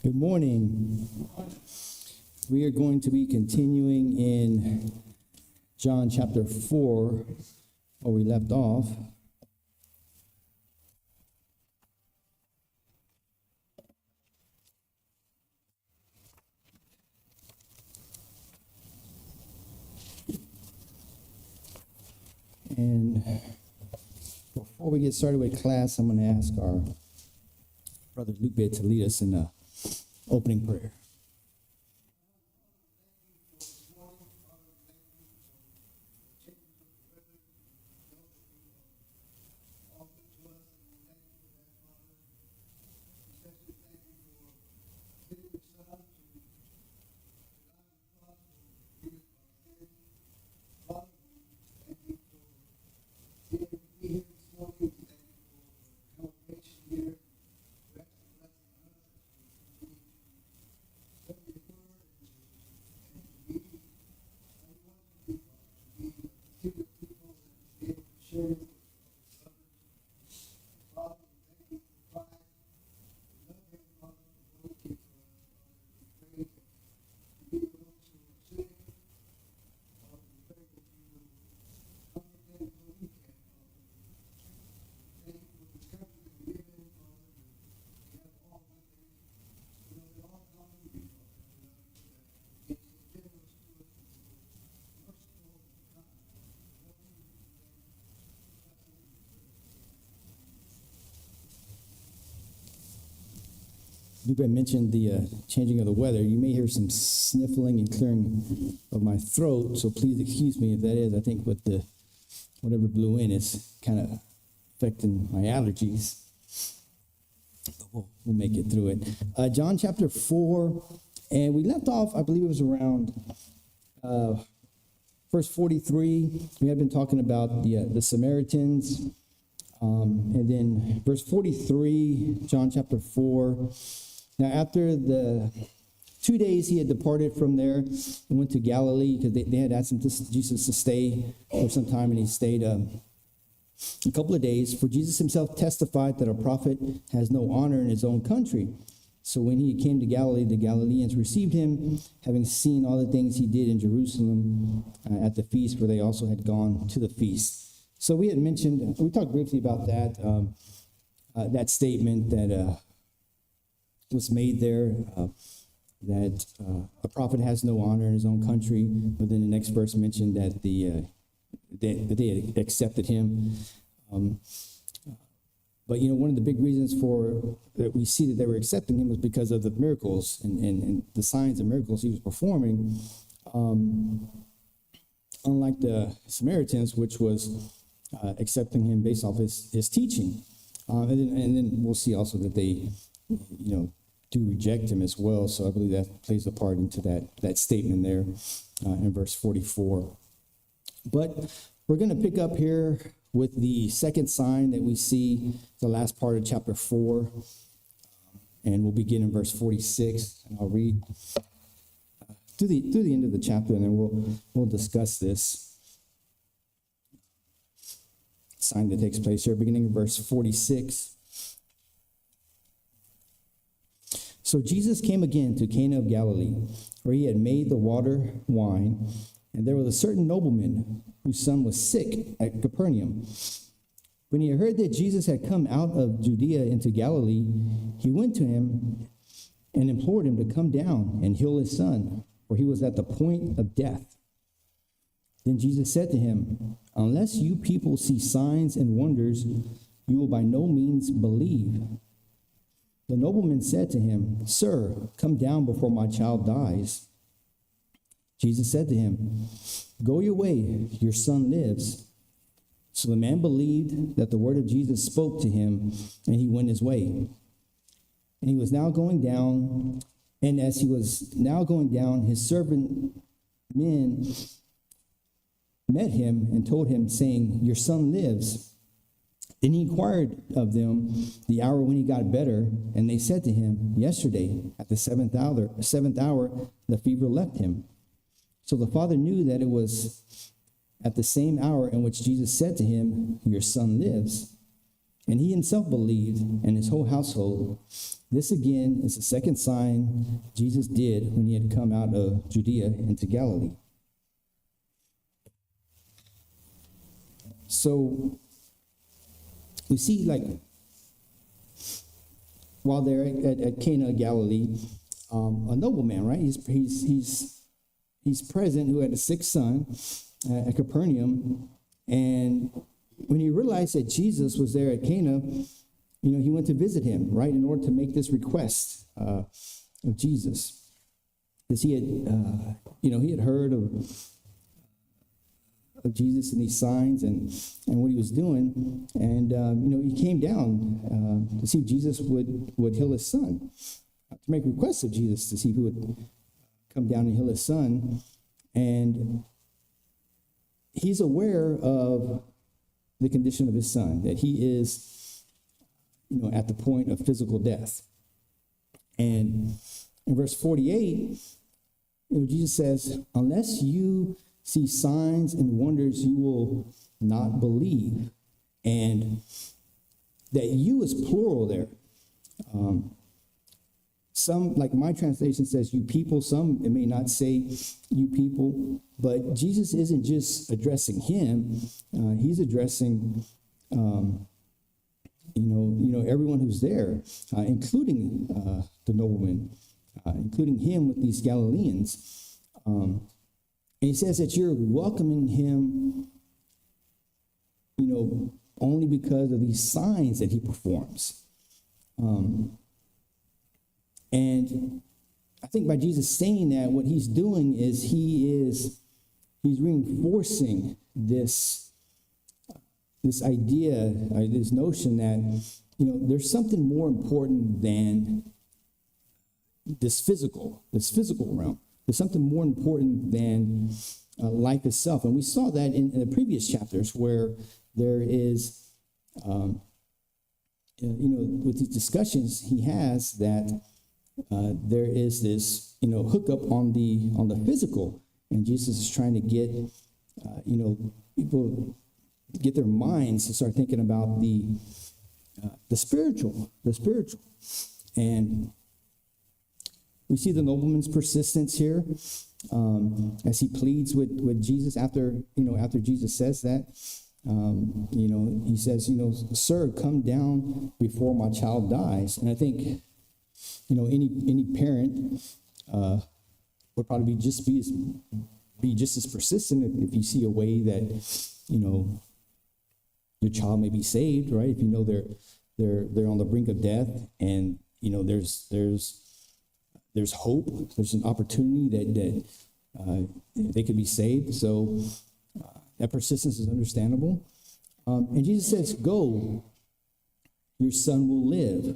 Good morning. We are going to be continuing in John chapter 4, where we left off. And before we get started with class, I'm going to ask our brother Lupe to lead us in the opening prayer. Lupe mentioned the changing of the weather. You may hear some sniffling and clearing of my throat, so please excuse me if that is. I think with the whatever blew in, it's kind of affecting my allergies. But we'll make it through it. John chapter 4, and we left off, I believe it was around verse 43. We had been talking about the Samaritans. And then verse 43, John chapter 4. Now, after the 2 days he had departed from there and went to Galilee, because they had asked him Jesus to stay for some time, and he stayed a couple of days. For Jesus himself testified that a prophet has no honor in his own country. So when he came to Galilee, the Galileans received him, having seen all the things he did in Jerusalem at the feast, where they also had gone to the feast. So we had mentioned, we talked briefly about that, that statement that was made there, that a prophet has no honor in his own country. But then the next verse mentioned that they had accepted him. But one of the big reasons for that we see that they were accepting him was because of the miracles and the signs and miracles he was performing. Unlike the Samaritans, which was accepting him based off his teaching. And then we'll see also that they, do reject him as well. So I believe that plays a part into that statement there in verse 44. But we're going to pick up here with the second sign that we see, the last part of chapter 4. And we'll begin in verse 46. And I'll read through the end of the chapter, and then we'll discuss this sign that takes place here, beginning in verse 46. So Jesus came again to Cana of Galilee, where he had made the water wine, and there was a certain nobleman whose son was sick at Capernaum. When he heard that Jesus had come out of Judea into Galilee, he went to him and implored him to come down and heal his son, for he was at the point of death. Then Jesus said to him, "Unless you people see signs and wonders, you will by no means believe." The nobleman said to him, "Sir, come down before my child dies." Jesus said to him, "Go your way, your son lives." So the man believed that the word of Jesus spoke to him, and he went his way. And he was now going down, and as he was now going down, his servant men met him and told him, saying, "Your son lives." Then he inquired of them the hour when he got better, and they said to him, "Yesterday, at the seventh hour, the fever left him." So the father knew that it was at the same hour in which Jesus said to him, "Your son lives." And he himself believed, and his whole household. This again is the second sign Jesus did when he had come out of Judea into Galilee. So we see, like, while they're at Cana of Galilee, a nobleman, right? He's present who had a sick son at Capernaum, and when he realized that Jesus was there at Cana, he went to visit him, right, in order to make this request of Jesus, because he had heard of Jesus and these signs and what he was doing, and he came down to see if Jesus would heal his son, to make requests of Jesus to see who would come down and heal his son, and he's aware of the condition of his son, that he is, at the point of physical death. And in verse 48, Jesus says, unless you see signs and wonders, you will not believe. And that you is plural there. Some, like my translation says, you people. Some, it may not say you people. But Jesus isn't just addressing him. He's addressing, everyone who's there, including the nobleman, including him with these Galileans. And he says that you're welcoming him, only because of these signs that he performs. And I think by Jesus saying that, what he's doing is he's reinforcing this idea, this notion that, there's something more important than this physical realm. There's something more important than life itself. And we saw that in the previous chapters where there is, with these discussions he has, that there is this, hookup on the physical. And Jesus is trying to get, people get their minds to start thinking about the spiritual. And we see the nobleman's persistence here as he pleads with Jesus after Jesus says that. He says, sir, come down before my child dies. And I think, any parent would probably be just as persistent if you see a way that, your child may be saved, right? If they're on the brink of death, and there's hope, there's an opportunity that they could be saved. So that persistence is understandable. And Jesus says, go, your son will live.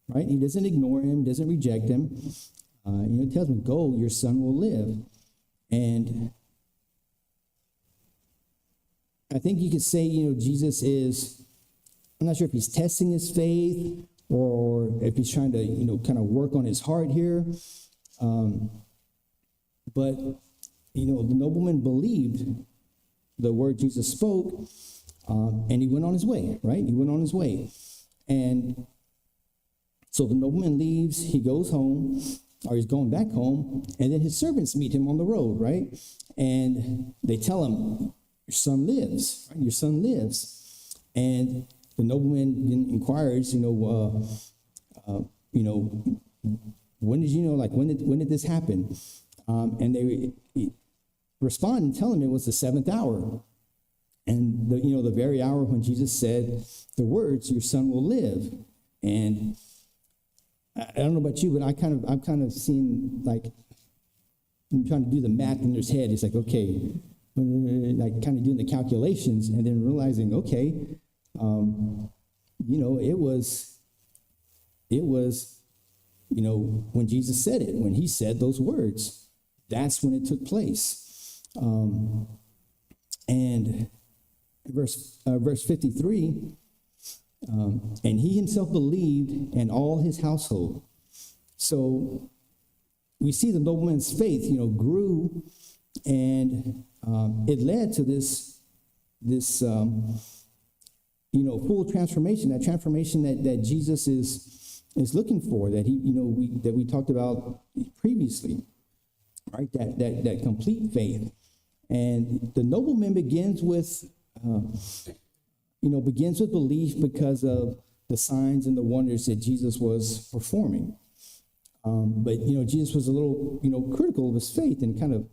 Right? He doesn't ignore him, doesn't reject him. He tells him, go, your son will live. And I think you could say, Jesus is, I'm not sure if he's testing his faith or if he's trying to, kind of work on his heart here. But, the nobleman believed the word Jesus spoke, and he went on his way, right? He went on his way. And so the nobleman leaves, he goes home, or he's going back home, and then his servants meet him on the road, right? And they tell him, your son lives, right? Your son lives. And the nobleman inquires, when did you know, like, when did this happen? And they respond and tell him it was the seventh hour. And the very hour when Jesus said the words, your son will live. And I don't know about you, but I'm kind of seeing, like, I'm trying to do the math in his head. It's like, okay, like kind of doing the calculations and then realizing, okay, it was, when Jesus said it, when he said those words, that's when it took place. And verse 53, and he himself believed, and all his household. So we see the nobleman's faith, grew, and it led to this full transformation, that transformation that Jesus is looking for, that we talked about previously, right? That complete faith. And the nobleman begins with belief because of the signs and the wonders that Jesus was performing. But Jesus was a little, critical of his faith, and kind of,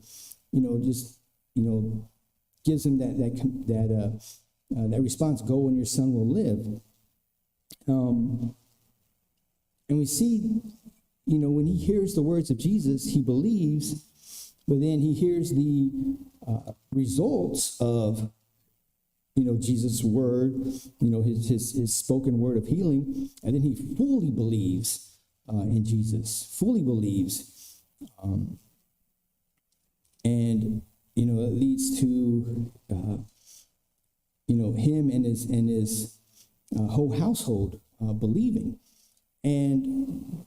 gives him that response: "Go, and your son will live." And we see, when he hears the words of Jesus, he believes, but then he hears the results of, Jesus' word, his spoken word of healing, and then he fully believes in Jesus, fully believes, and it leads to him and his whole household believing. And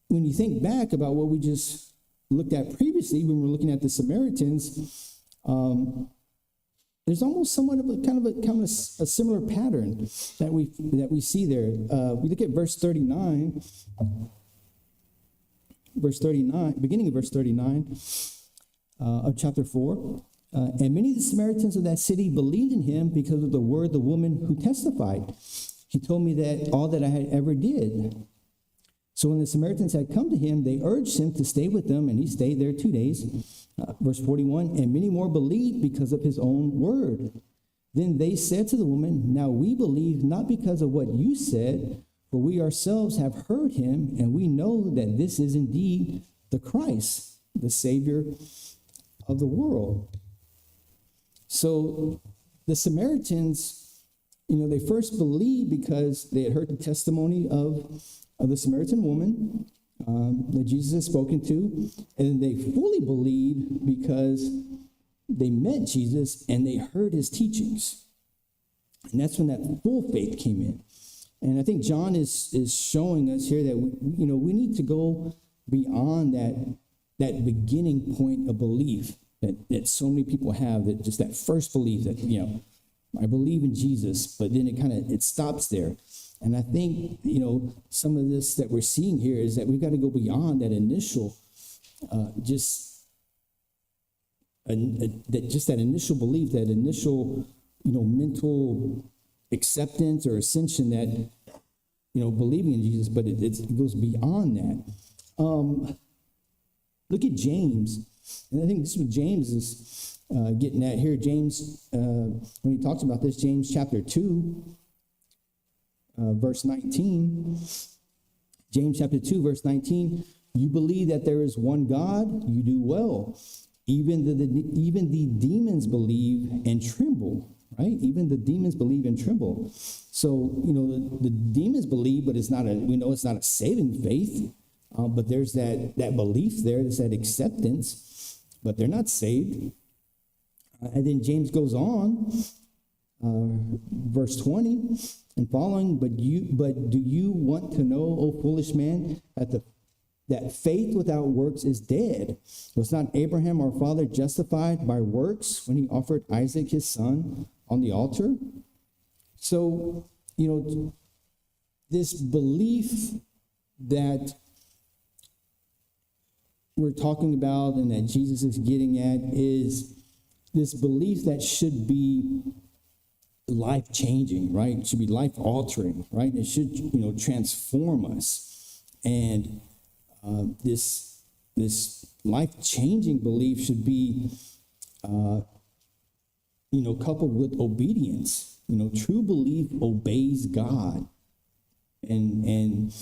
when you think back about what we just looked at previously, when we were looking at the Samaritans, there's almost somewhat of a similar pattern that we see there. We look at verse 39, beginning of verse 39 of chapter 4. And many of the Samaritans of that city believed in him because of the word the woman who testified. He told me that all that I had ever did. So when the Samaritans had come to him, they urged him to stay with them, and he stayed there 2 days. Verse 41, and many more believed because of his own word. Then they said to the woman, now we believe not because of what you said, for we ourselves have heard him, and we know that this is indeed the Christ, the Savior of the world. So the Samaritans, they first believed because they had heard the testimony of the Samaritan woman that Jesus had spoken to, and they fully believed because they met Jesus and they heard his teachings. And that's when that full faith came in. And I think John is showing us here that we need to go beyond that beginning point of belief that so many people have, that just that first belief that I believe in Jesus, but then it stops there. And I think, some of this that we're seeing here is that we've got to go beyond that initial, that initial belief, that initial, mental acceptance or ascension that, believing in Jesus, but it goes beyond that. Look at James. And I think this is what James is getting at here. James, when he talks about this, James chapter 2, verse 19, James chapter 2, verse 19, you believe that there is one God, you do well. Even the demons believe and tremble, right? Even the demons believe and tremble. So, the demons believe, but we know it's not a saving faith, but there's that belief there, there's that acceptance, but they're not saved. And then James goes on, verse 20 and following, but do you want to know, O foolish man, that faith without works is dead? Was not Abraham our father justified by works when he offered Isaac his son on the altar? So, this belief that we're talking about and that Jesus is getting at is this belief that should be life-changing, right? It should be life-altering, right? It should, transform us. And this life-changing belief should be, coupled with obedience. True belief obeys God. And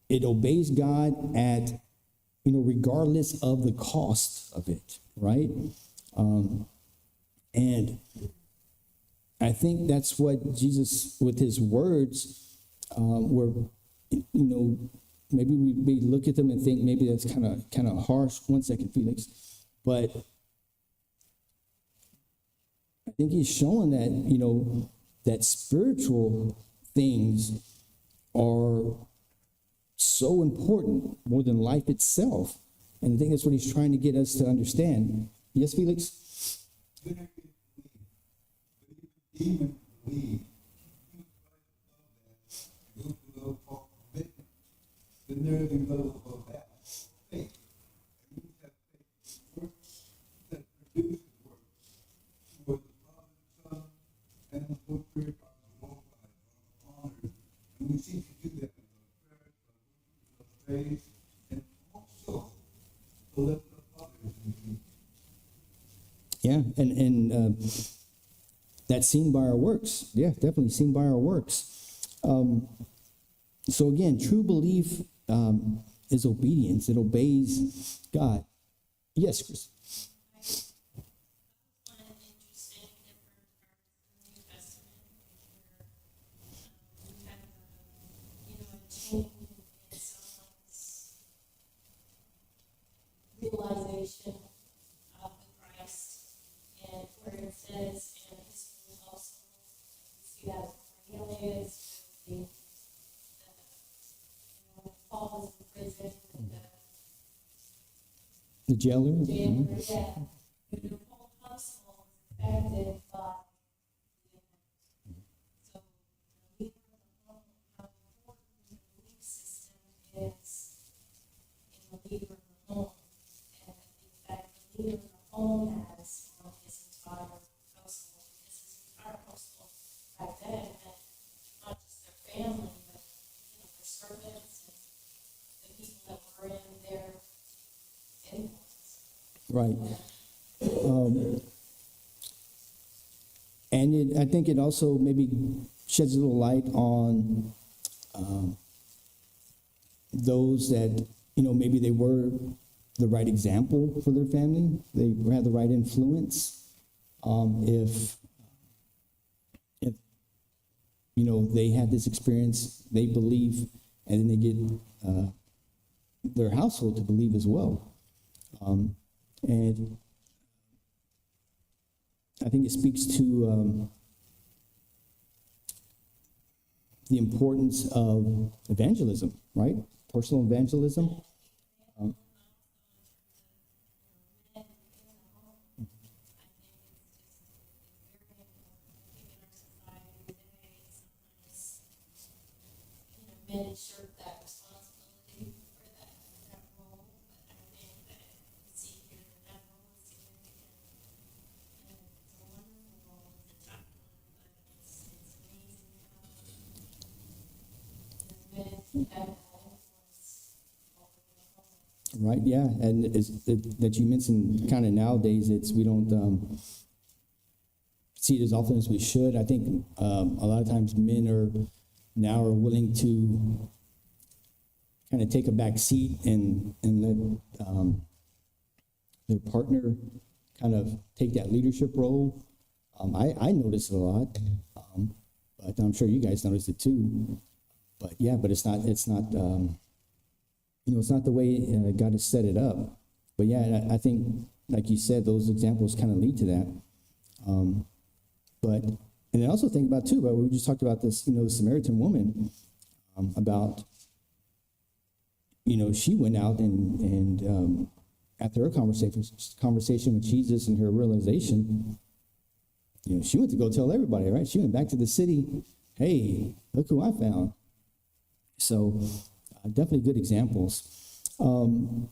it obeys God at, regardless of the cost of it, right? And I think that's what Jesus, with his words, were, maybe we look at them and think maybe that's kind of harsh. One second, Felix. But I think he's showing that, that spiritual things are so important, more than life itself. And I think that's what he's trying to get us to understand. Yes, Felix? Demons Yeah, and that's seen by our works. Yeah, definitely seen by our works. So again, true belief is obedience. It obeys God. Yes, Chris. Realization of the Christ, and where it says, and his own household, see that Cornelius, Paul was in prison, The jailer. jailer, yeah, the whole household was affected by the event. So, the leader of the home, how important the belief system is in the leader of the home. And I think that the leader of the home has on his entire household, because his entire household back then had not just their family, but their servants and the people that were in their influence. Right. And I think it also maybe sheds a little light on those that, maybe they were the right example for their family. They had the right influence. If they had this experience, they believe, and then they get their household to believe as well. And I think it speaks to the importance of evangelism, right? Personal evangelism. Men shirk that responsibility for that role, but I think that you see here that role is significant. And it's a wonderful role, it's a tough one, but it's amazing how the men have that influence over the home. Right, yeah, and that you mentioned kind of nowadays, we don't see it as often as we should. I think a lot of times men are willing to kind of take a back seat and let their partner kind of take that leadership role. I notice it a lot, but I'm sure you guys notice it too. But yeah, but it's not it's not the way God has set it up. But yeah, I think, like you said, those examples kind of lead to that. And I also think about too, but we just talked about this, the Samaritan woman, about, she went out and after her conversation with Jesus and her realization, she went to go tell everybody, right? She went back to the city. Hey, look who I found. So definitely good examples. So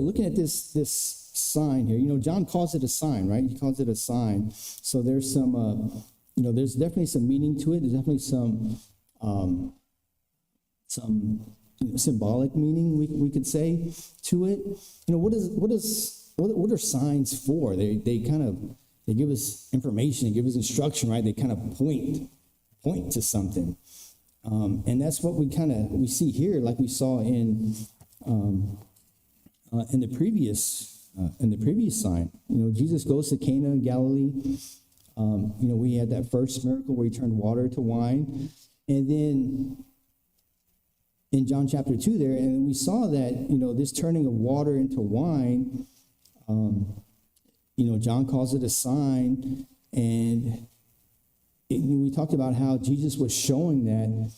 looking at this sign here, John calls it a sign, right? He calls it a sign. So there's some, there's definitely some meaning to it. There's definitely some symbolic meaning we could say to it. What are signs for? They give us information, they give us instruction, right? They kind of point to something, and that's what we see here, like we saw in the previous sign. Jesus goes to Cana in Galilee. We had that first miracle where he turned water to wine. And then in John chapter 2 there, and we saw that, this turning of water into wine, John calls it a sign. And we talked about how Jesus was showing that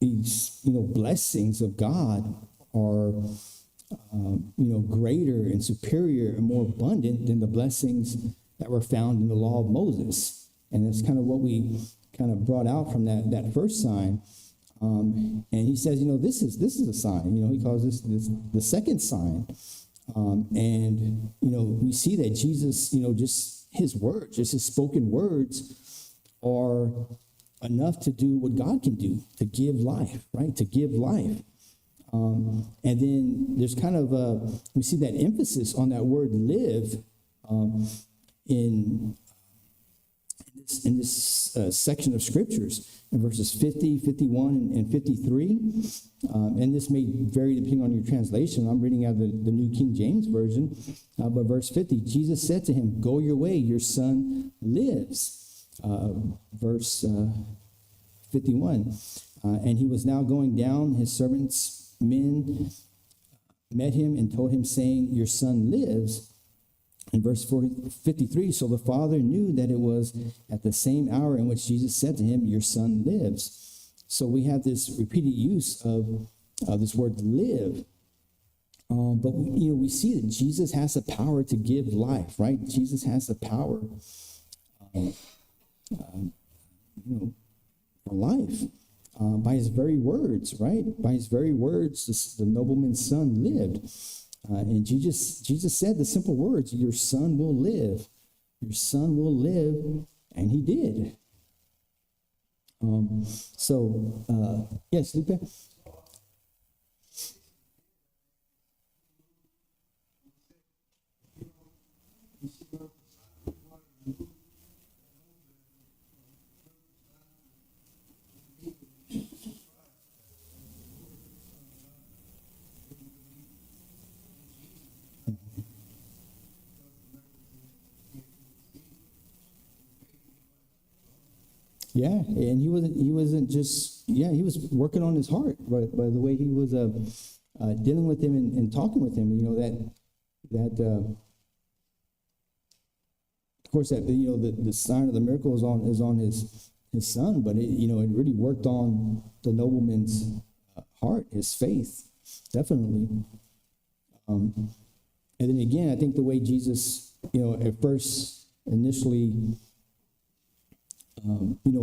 these blessings of God are greater and superior and more abundant than the blessings that were found in the law of Moses. And that's kind of what we kind of brought out from that first sign. And he says, this is a sign. He calls this the second sign. And we see that Jesus, just his words, just his spoken words are enough to do what God can do, to give life, right? To give life. And then there's kind of we see that emphasis on that word live in this section of scriptures in verses 50, 51, and 53. And this may vary depending on your translation. I'm reading out of the New King James Version. But verse 50, Jesus said to him, "Go your way, your son lives." Verse 51, and he was now going down. His servants' men met him and told him, saying, "Your son lives." In verse 53, so the father knew that it was at the same hour in which Jesus said to him, "Your son lives." So we have this repeated use of this word live. But we see that Jesus has the power to give life, right? Jesus has the power for life by his very words, right? By his very words, the nobleman's son lived. And Jesus said the simple words, "Your son will live. Your son will live," and he did. Yes, Lupe? Yeah, and he wasn't just, he was working on his heart by the way he was dealing with him and talking with him. Of course, that the sign of the miracle is on his son, but it really worked on the nobleman's heart, his faith, definitely. And then again, I think the way Jesus, at first initially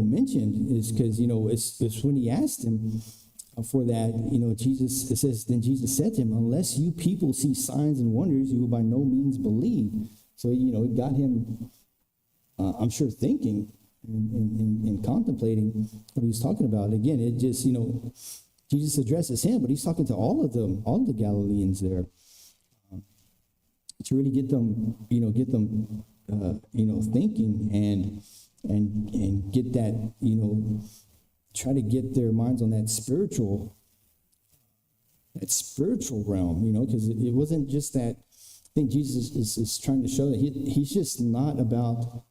mentioned is because, it's when he asked him for that, it says, then Jesus said to him, "Unless you people see signs and wonders, you will by no means believe." So, it got him, I'm sure, thinking and contemplating what he was talking about. Again, it just, Jesus addresses him, but he's talking to all of them, all of the Galileans there, to really get them thinking and get that, try to get their minds on that spiritual realm, because it wasn't just that. I think Jesus is trying to show that he's just not about,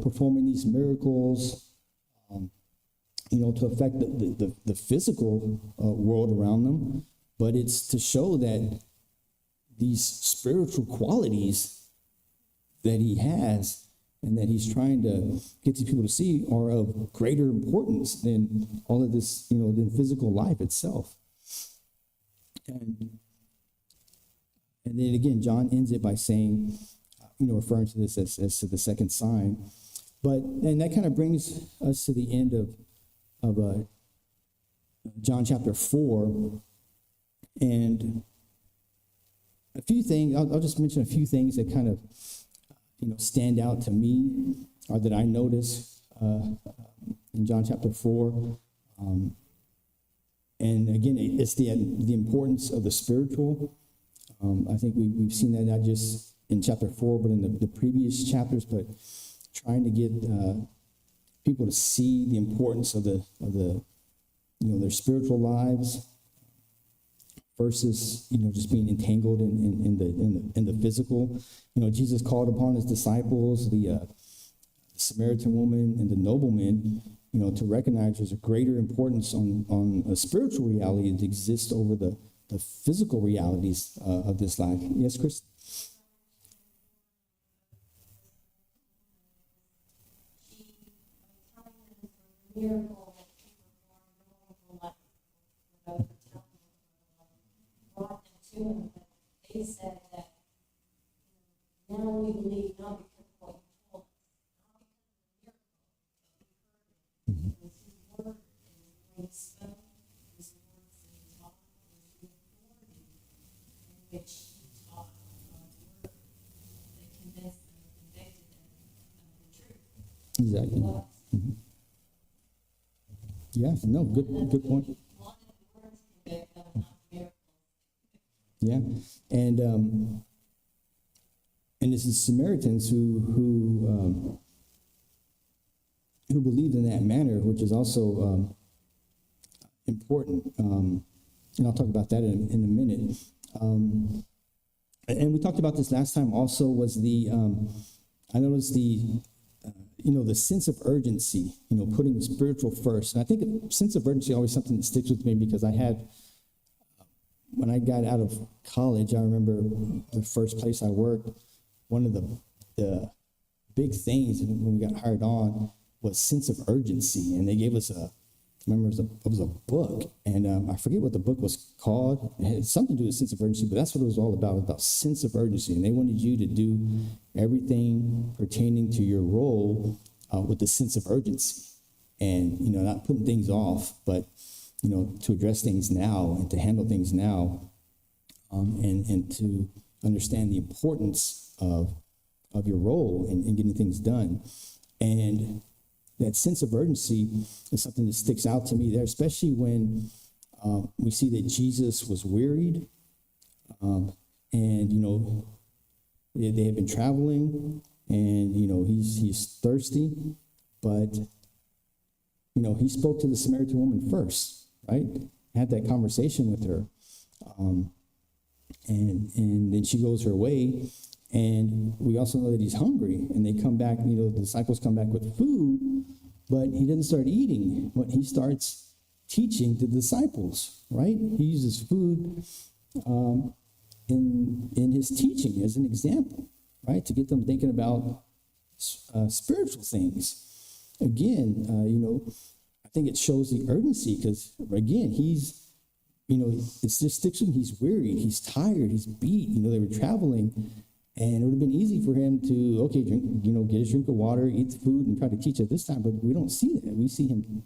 performing these miracles, to affect the physical world around them, but it's to show that these spiritual qualities that he has and that he's trying to get these people to see are of greater importance than all of this, than physical life itself. And then again, John ends it by saying, referring to this as to the second sign. And that kind of brings us to the end of John chapter 4. And a few things, I'll just mention a few things that kind of, stand out to me or that I notice in John chapter 4. And again, it's the importance of the spiritual. I think we've seen that not just in chapter 4, but in the previous chapters, but trying to get people to see the importance of their spiritual lives versus just being entangled in the physical. Jesus called upon his disciples, the Samaritan woman and the nobleman, to recognize there's a greater importance on a spiritual reality that exists over the physical realities of this life. Yes, Chris? Miracle that she performed in her life, brought them to know we believe not because of what you told us, not because of the miracle, but we heard it. It was his word, and the way he spoke, his words that he taught, was the authority in which he taught God's word that convinced them, convicted them of the truth. Exactly. Was. Yeah, no, good point. He wanted the word to convict them, not miracles. Yeah, and it's the Samaritans who believed in that manner, which is also important. And I'll talk about that in a minute. And we talked about this last time. Also, was I noticed the sense of urgency. Putting spiritual first. And I think sense of urgency is always something that sticks with me because I had. When I got out of college, I remember the first place I worked, one of the big things when we got hired on was sense of urgency. And they gave us it was a book. And I forget what the book was called. It had something to do with sense of urgency, but that's what it was all about sense of urgency. And they wanted you to do everything pertaining to your role with the sense of urgency. And, not putting things off, but to address things now and to handle things now, and to understand the importance of your role in getting things done. And that sense of urgency is something that sticks out to me there, especially when we see that Jesus was wearied, and, they had been traveling, and, he's thirsty, but, he spoke to the Samaritan woman first. Right? Had that conversation with her. And then she goes her way. And we also know that he's hungry. And they come back, the disciples come back with food, but he doesn't start eating. But he starts teaching the disciples, right? He uses food in his teaching as an example, right? To get them thinking about spiritual things. Again, I think it shows the urgency because, again, he's, it just sticks with him. He's wearied. He's tired. He's beat. They were traveling, and it would have been easy for him to, drink, get a drink of water, eat the food, and try to teach at this time. But we don't see that. We see him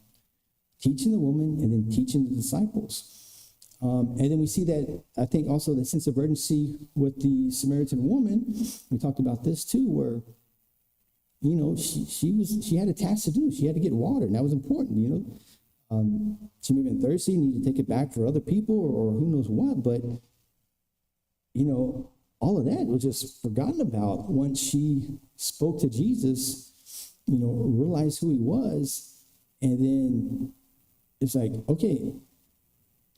teaching the woman and then teaching the disciples. And then we see that, I think, also the sense of urgency with the Samaritan woman. We talked about this too, where she had a task to do. She had to get water, and that was important, She may have been thirsty, needed to take it back for other people or who knows what, but, all of that was just forgotten about once she spoke to Jesus, realized who he was, and then it's like, okay,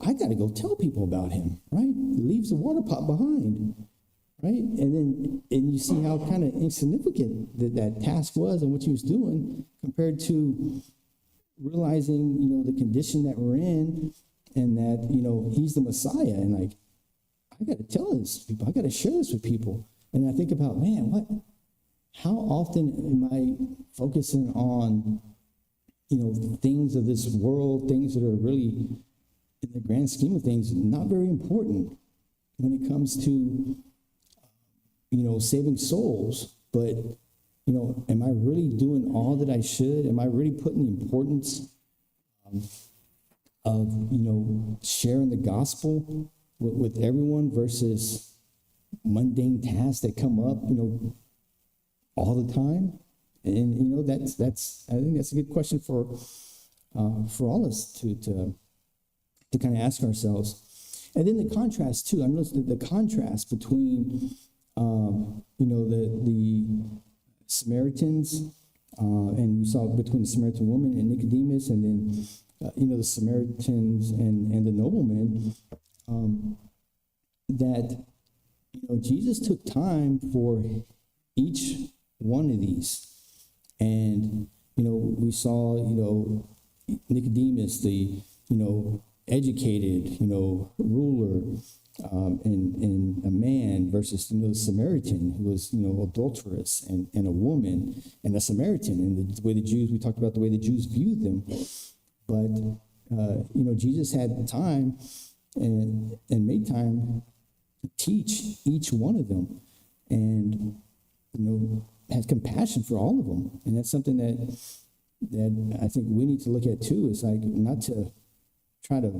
I got to go tell people about him, right? Leaves the water pot behind. Right? And you see how kind of insignificant that task was and what he was doing compared to realizing, the condition that we're in and that, he's the Messiah. And like, I got to tell this to people. I got to share this with people. And I think about, man, how often am I focusing on, things of this world, things that are really, in the grand scheme of things, not very important when it comes to saving souls, but, am I really doing all that I should? Am I really putting the importance of sharing the gospel with everyone versus mundane tasks that come up, all the time? And, that's I think that's a good question for all of us to kind of ask ourselves. And then the contrast too. I noticed the contrast between the Samaritans, and we saw between the Samaritan woman and Nicodemus, and then the Samaritans and the nobleman, that Jesus took time for each one of these, and we saw Nicodemus, the educated ruler, and a man versus the Samaritan who was adulterous, and a woman and a Samaritan, and the way the Jews, we talked about the way the Jews viewed them, but Jesus had time and made time to teach each one of them, and has compassion for all of them, and that's something that I think we need to look at too. Is like not to try to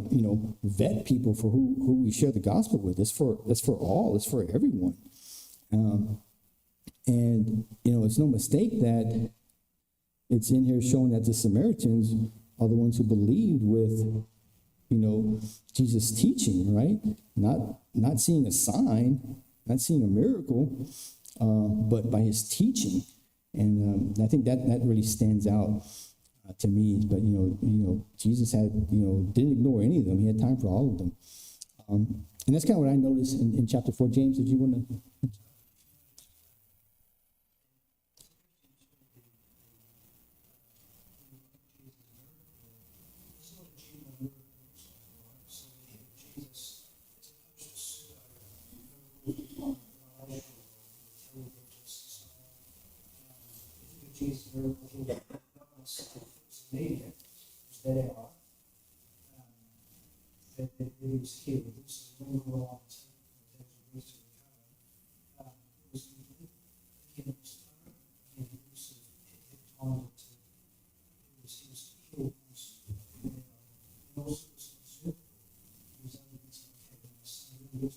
vet people for who we share the gospel with. It's for all. It's for everyone. And it's no mistake that it's in here showing that the Samaritans are the ones who believed with Jesus' teaching, right? Not seeing a sign, not seeing a miracle, but by his teaching. And I think that really stands out to me. But Jesus didn't ignore any of them. He had time for all of them. And that's kind of what I noticed in chapter 4. James, did you want to? Jesus miracle he was made it, was dead out. That he was healed. This is when we were on the days of recovery. It was he was and he was responded to. He was healed. He also was physical. He was evidence of forgiveness. He was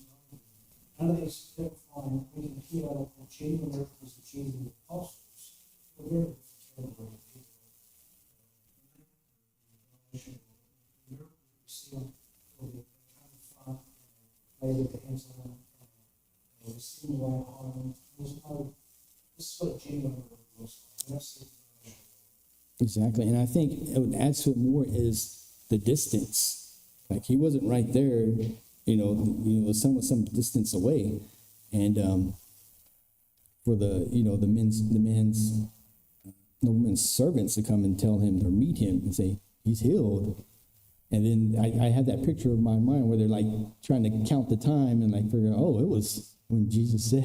none of these identifying we can heal the genuine miracles that Jesus the apostles. We're Exactly, and I think what adds to it more is the distance. Like he wasn't right there, the son was some distance away, and for the man's servants to come and tell him or meet him and say he's healed. And then I had that picture of my mind where they're like trying to count the time and like figure out, it was when Jesus said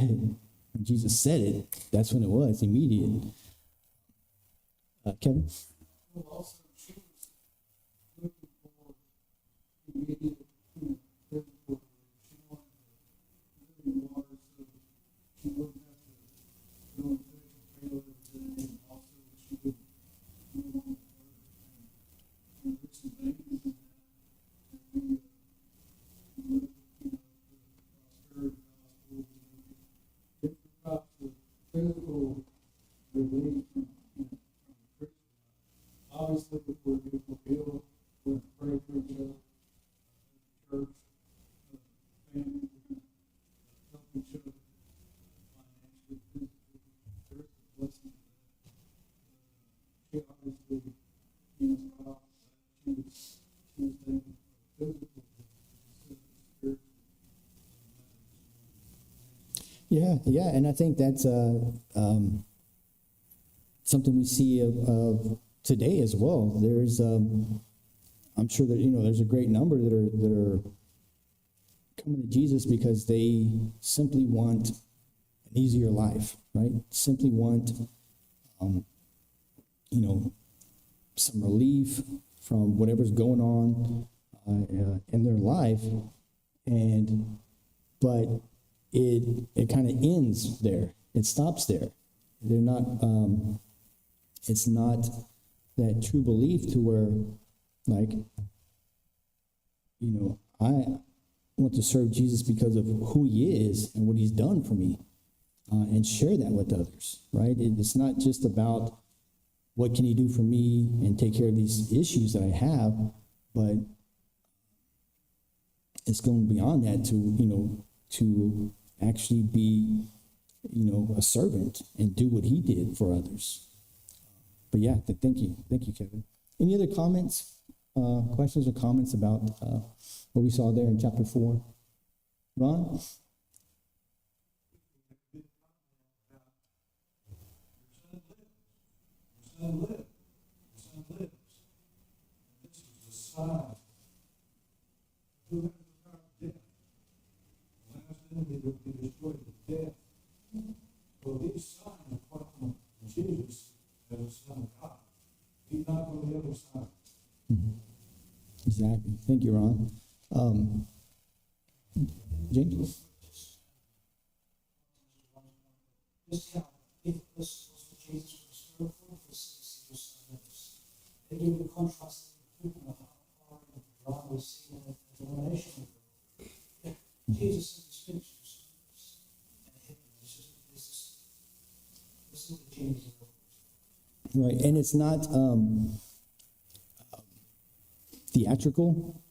it, that's when it was, immediate. Kevin? well, also, she was looking for immediate physical. She wanted to really water so she wouldn't have to go and pay every day, and also she would move on to work. And there's some things in that we look, the prosperity gospel, it's about the physical relief from Christian. Obviously, if we're healed, we're going to pray for each other, church, family, we're going to help each other financially, physically. There's a blessing to that. She obviously, throughout she was thinking of physical, instead of spiritual. Yeah, and I think that's something we see of today as well. There's, I'm sure that there's a great number that are coming to Jesus because they simply want an easier life, right? Simply want, some relief from whatever's going on in their life, but it kind of ends there. It stops there. They're not. It's not that true belief to where, like, I want to serve Jesus because of who he is and what he's done for me, and share that with others, right? It's not just about what can he do for me and take care of these issues that I have, but it's going beyond that to actually be, a servant and do what he did for others. But yeah, thank you, Kevin. Any other comments, questions or comments about what we saw there in chapter 4? Ron? Your son lives. And this is the sign. Who has the power of death? The last enemy that will be destroyed is death. Well, these signs point from Jesus as the Son of God. He's not on the other side. Mm-hmm. Exactly. Thank you, Ron. James? Just how if this was what Jesus was spiritual, this was sinners. They gave the contrast of how far and God was seen as a relation. Jesus said the scriptures and hit them. It's just, this is the change. Right, and it's not theatrical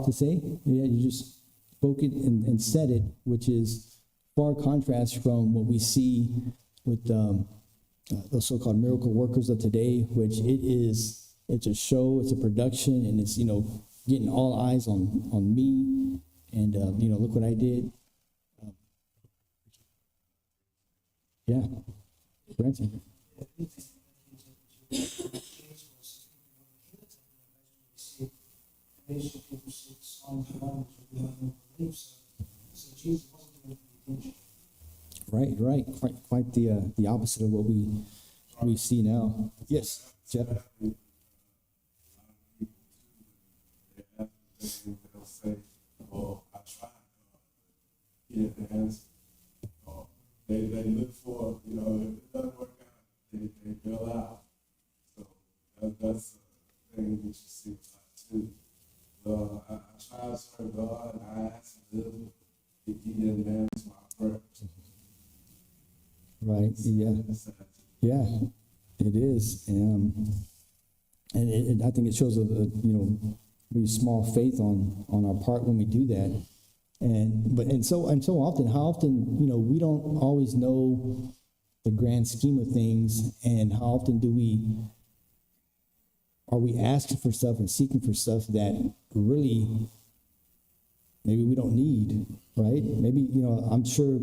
to say. Yeah, you just spoke it and said it, which is far contrast from what we see with the so-called miracle workers of today, which it's a show, it's a production, and it's, getting all eyes on me, and, look what I did. Yeah, Branson. Right. Quite the opposite of what we see now. Yes, Jeff. They'll say, "Oh, I tried, he didn't answer." Or they look for, if it doesn't work out, they bail out. So that's a thing that you see a lot too. I tried to serve God, and I asked him to live. He didn't answer my prayer. Right. Yeah, it is. And I think it shows a really small faith on our part when we do that. And so often, how often, we don't always know the grand scheme of things, and how often are we asking for stuff and seeking for stuff that really maybe we don't need, right? Maybe, I'm sure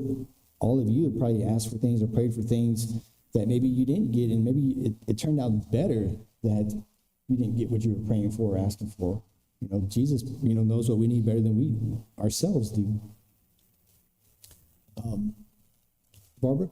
all of you have probably asked for things or prayed for things that maybe you didn't get, and maybe it turned out better that you didn't get what you were praying for or asking for. Jesus, knows what we need better than we ourselves do. Barbara?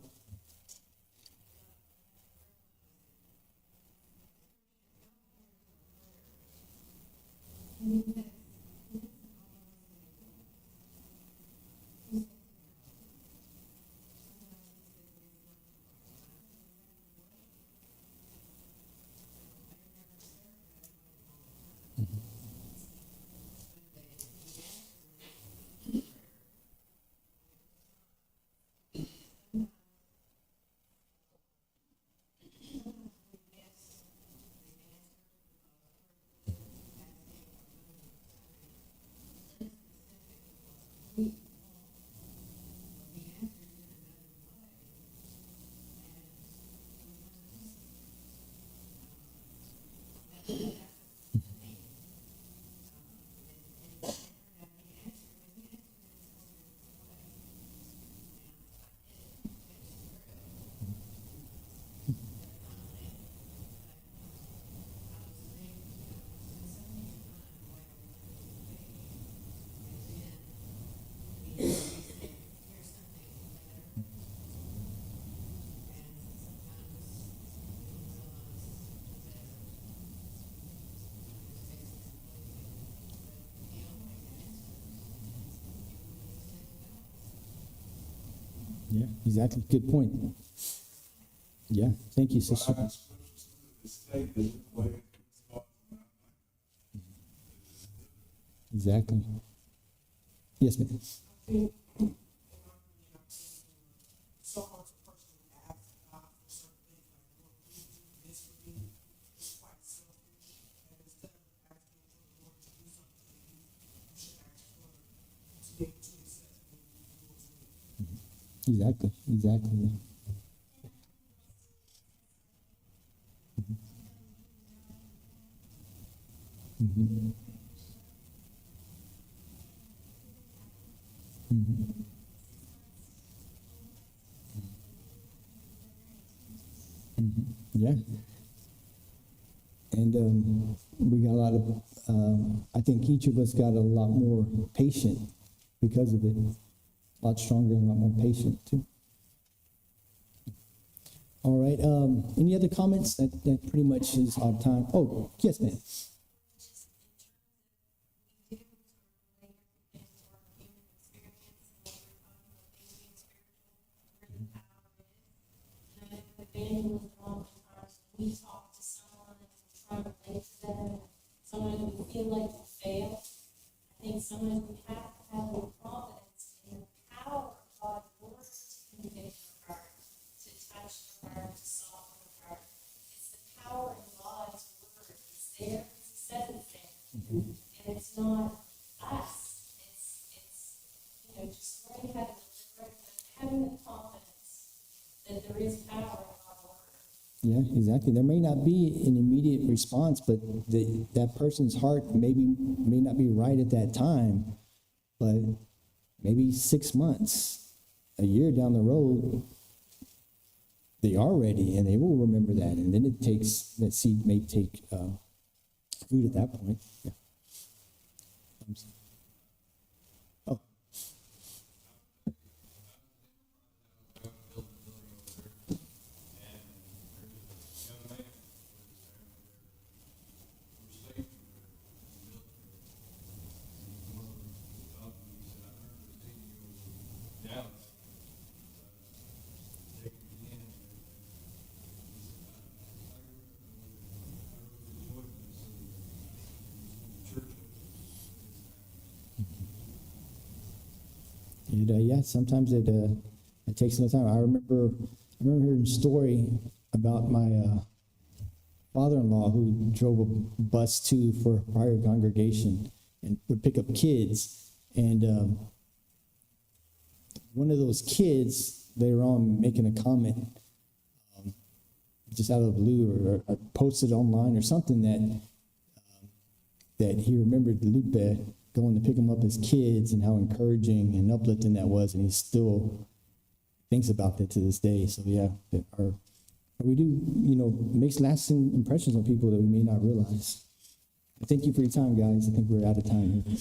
Yeah, exactly. Good point. Yeah, thank you, sister. Exactly. Yes, ma'am. So hard for a person to ask God for certain things, like, Lord, please do this for me. It's quite selfish. And instead of asking for the Lord to do something for you, you should ask for to be able to accept what you do for me. Exactly. Yeah. Mm-hmm. Mm-hmm. Mm-hmm. Yeah. And we got a lot of, I think each of us got a lot more patient because of it. A lot stronger and a lot more patient too. All right. Any other comments? That pretty much is our time. Oh, yes, ma'am. evangelism oftentimes, when we talk to someone and we're trying to relate to them, sometimes we feel like we fail. I think sometimes we have to have more confidence in the power of God's word to convict our heart, to touch the heart, to soften the heart. It's the power in God's word. It's there because He says it's there. And it's not us. It's just learning how to deliver it, but having the confidence that there is power in God's word. Yeah, exactly. There may not be an immediate response, but that person's heart may not be right at that time, but maybe 6 months, a year down the road, they are ready and they will remember that. And then that seed may take fruit at that point. Yeah. Oh. Yeah, sometimes it takes some time. I remember hearing a story about my father-in-law who drove a bus too for a prior congregation and would pick up kids. And one of those kids later on making a comment just out of the blue or posted online or something that he remembered Lupe going to pick him up as kids and how encouraging and uplifting that was, and he still thinks about that to this day. So yeah, we do, makes lasting impressions on people that we may not realize. Thank you for your time, guys. I think we're out of time here.